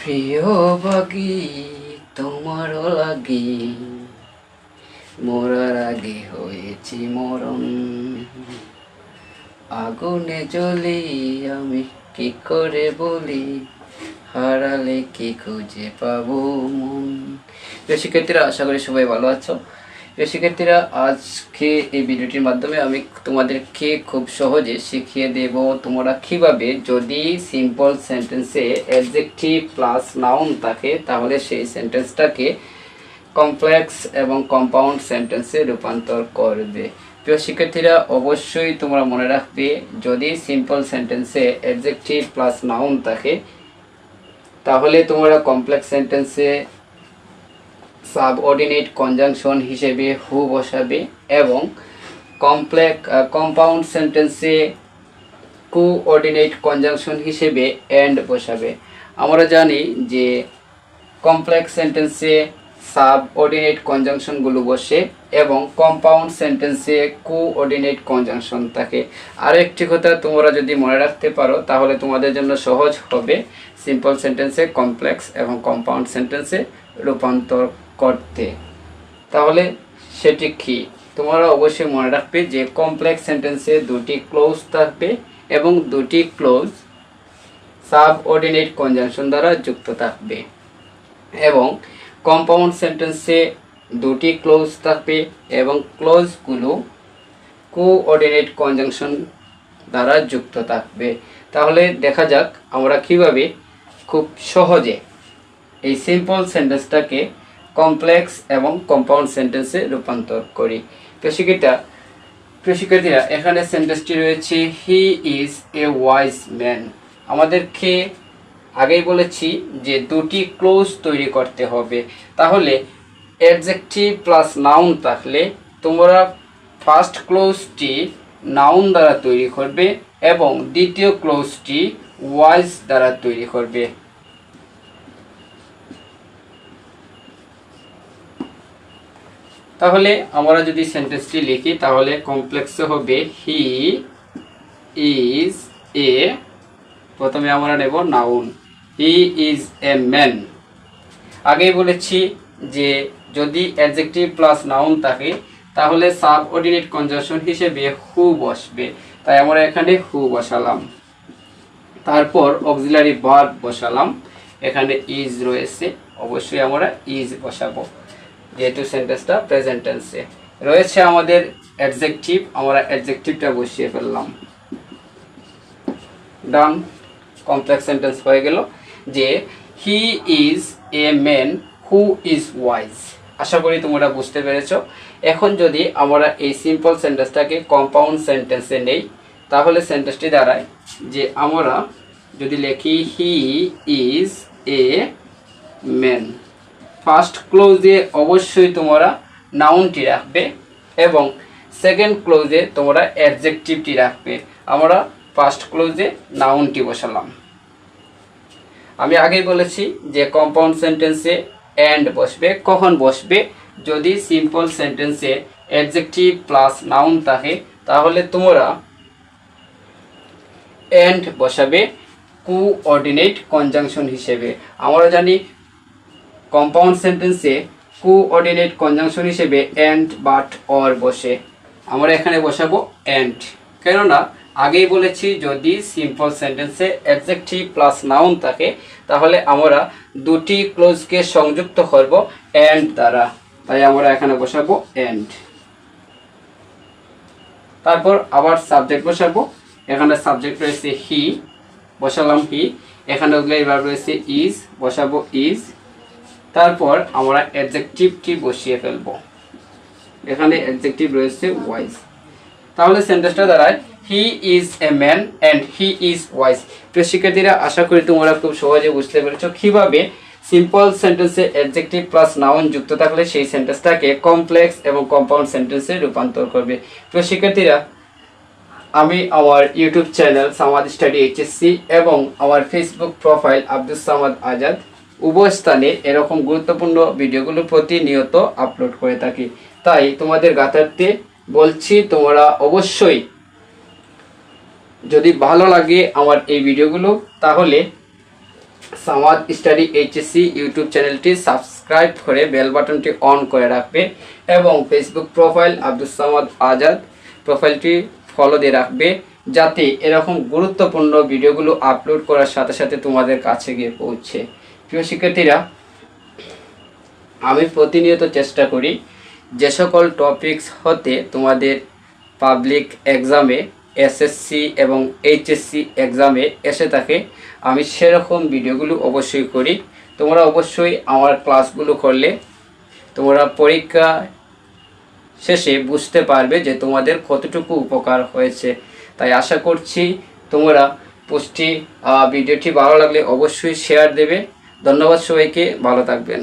প্রিয় বাগি তোমার লাগি মরার আগে হয়েছি মরণ, আগুনে জ্বলি আমি কি করে বলি, হারালে কি খুঁজে পাবো মন। প্রিয় শিক্ষার্থীরা, আশা করি সবাই ভালো আছো। প্রিয় শিক্ষার্থীরা, আজকে এই ভিডিওটির মাধ্যমে আমি তোমাদেরকে খুব সহজে শিখিয়ে দেব তোমরা কিভাবে যদি সিম্পল সেন্টেন্সে অ্যাডজেক্টিভ প্লাস নাউন থাকে তাহলে সেই সেন্টেন্সটাকে কমপ্লেক্স এবং কম্পাউন্ড সেন্টেন্সে রূপান্তর করবে। প্রিয় শিক্ষার্থীরা, অবশ্যই তোমরা মনে রাখবে যদি সিম্পল সেন্টেন্সে অ্যাডজেক্টিভ প্লাস নাউন থাকে তাহলে তোমরা কমপ্লেক্স সেন্টেন্সে সাবঅর্ডিনেট কনজাংশন হিসেবে হু বসাবে এবং কম্পাউন্ড সেন্টেন্সে কোঅর্ডিনেট কনজাংশন হিসেবে এন্ড বসাবে। আমরা জানি যে কমপ্লেক্স সেন্টেন্সে সাবঅর্ডিনেট কনজাংশনগুলো বসে এবং কম্পাউন্ড সেন্টেন্সে কোঅর্ডিনেট কনজাংশন থাকে। আর একটি কথা তোমরা যদি মনে রাখতে পারো তাহলে তোমাদের জন্য সহজ হবে সিম্পল সেন্টেন্সে কমপ্লেক্স এবং কম্পাউন্ড সেন্টেন্সে রূপান্তর করতে। তাহলে সেটি কি তোমরা অবশ্যই মনে রাখবে যে কমপ্লেক্স সেন্টেন্সে দুটি ক্লোজ থাকবে এবং দুটি ক্লোজ সাবঅর্ডিনেট কনজাংশন দ্বারা যুক্ত থাকবে, এবং কম্পাউন্ড সেন্টেন্সে দুটি ক্লোজ থাকবে এবং ক্লোজগুলো কোঅর্ডিনেট কনজাংশন দ্বারা যুক্ত থাকবে। তাহলে দেখা যাক আমরা কিভাবে খুব সহজে এই সিম্পল সেন্টেন্সটাকে কমপ্লেক্স এবং কম্পাউন্ড সেন্টেন্সে রূপান্তর করি। শিক্ষার্থীরা, এখানে সেন্টেন্সটি রয়েছে হি ইজ এ ওয়াইজ ম্যান। আমাদেরকে আগেই বলেছি যে দুটি ক্লোজ তৈরি করতে হবে। তাহলে অ্যাডজেক্টিভ প্লাস নাউন থাকলে তোমরা ফার্স্ট ক্লোজটি নাউন দ্বারা তৈরি করবে এবং দ্বিতীয় ক্লোজটি ওয়াইজ দ্বারা তৈরি করবে। তাহলে আমরা যদি সেন্টেন্সটি লিখি তাহলে কমপ্লেক্সে হবে হি ইজ এ, প্রথমে আমরা নেব noun he is a man. আগেই বলেছি যে যদি অ্যাডজেক্টিভ প্লাস নাউন থাকে তাহলে সাবঅর্ডিনেট কনজাংশন হিসেবে হু বসবে, তাই আমরা এখানে হু বসালাম। তারপর অক্সিলারি ভার্ব বসালাম, এখানে ইজ রয়েছে, অবশ্যই আমরা ইজ বসাবো যেহেতু সেন্টেন্সটা প্রেজেন্ট টেন্সে রয়েছে। আমাদের অ্যাডজেক্টিভ, আমরা অ্যাডজেক্টিভটা বসিয়ে ফেললাম। ডান, কমপ্লেক্স সেন্টেন্স হয়ে গেল যে he is a man who is wise. আশা করি তোমরা বুঝতে পেরেছ। এখন যদি আমরা এই সিম্পল সেন্টেন্সটাকে কম্পাউন্ড সেন্টেন্সে নেই তাহলে সেন্টেন্সটি দাঁড়ায় যে আমরা যদি লিখি he is a man, first ক্লোজে অবশ্যই তোমরা নাউনটি রাখবে এবং সেকেন্ড ক্লোজে তোমরা অ্যাডজেক্টিভটি রাখবে। আমরা ফার্স্ট ক্লোজে নাউনটি বসালাম। আমি আগেই বলেছি যে কম্পাউন্ড সেন্টেন্সে এন্ড বসবে। কখন বসবে? যদি সিম্পল সেন্টেন্সে অ্যাডজেক্টিভ প্লাস নাউন থাকে তাহলে তোমরা এন্ড বসাবে কোঅর্ডিনেট কনজাংশন হিসেবে। আমরা জানি কম্পাউন্ড সেন্টেন্সে কোঅর্ডিনেট কনজাংশন হিসেবে এন্ড বাট অর বসে, আমরা এখানে বসাবো এন্ড। কেননা আগেই বলেছি যদি সিম্পল সেন্টেন্সে অ্যাডজেক্টিভ প্লাস নাউন থাকে তাহলে আমরা দুটি ক্লোজকে সংযুক্ত করব এন্ড দ্বারা, তাই আমরা এখানে বসাবো এন্ড। তারপর আবার সাবজেক্ট বসাবো, এখানে সাবজেক্ট রয়েছে হি, বসালাম হি। এখানে ভার্ব রয়েছে ইজ, বসাবো ইজ। তারপর আমরা অ্যাডজেক্টিভটি বসিয়ে ফেলব, এখানে অ্যাডজেক্টিভ রয়েছে ওয়াইজ। তাহলে সেন্টেন্সটা দাঁড়ায় হি is a man and he is wise. প্রিয় শিক্ষার্থীরা, আশা করি তোমরা খুব সহজে বুঝতে পেরেছ কিভাবে সিম্পল সেন্টেন্সে অ্যাডজেক্টিভ প্লাস নাউন যুক্ত থাকলে সেই সেন্টেন্সটাকে কমপ্লেক্স এবং কম্পাউন্ড সেন্টেন্সে রূপান্তর করবে। প্রিয় শিক্ষার্থীরা, আমি আমার YouTube channel Samad study HSC এবং আমার ফেসবুক প্রোফাইল আব্দুস সামাদ আজাদ উভয় স্থানে এরকম গুরুত্বপূর্ণ ভিডিওগুলো প্রতিনিয়ত আপলোড করে থাকি। তাই তোমাদের জ্ঞাতার্থে বলছি তোমরা অবশ্যই যদি ভালো লাগে আমার এই ভিডিওগুলো তাহলে সামাদ স্টাডি এইচএসসি ইউটিউব চ্যানেলটি সাবস্ক্রাইব করে বেল বাটনটি অন করে রাখবে এবং ফেসবুক প্রোফাইল আব্দুস সামাদ আজাদ প্রোফাইলটি ফলো দিয়ে রাখবে, যাতে এরকম গুরুত্বপূর্ণ ভিডিওগুলো আপলোড করার সাথে সাথে তোমাদের কাছে গিয়ে পৌঁছে। প্রিয় শিক্ষার্থীরা, আমি প্রতিনিয়ত চেষ্টা করি যে সকল টপিকস হতে তোমাদের পাবলিক এক্সামে এসএসসি এবং এইচএসসি এক্সামে এসে থাকে, আমি সেরকম ভিডিওগুলো অবশ্যই করি। তোমরা অবশ্যই আমার ক্লাসগুলো করলে তোমরা পরীক্ষা শেষে বুঝতে পারবে যে তোমাদের কতটুকু উপকার হয়েছে। তাই আশা করছি তোমরা ভিডিওটি ভালো লাগলে অবশ্যই শেয়ার দেবে। ধন্যবাদ সবাইকে, ভালো থাকবেন।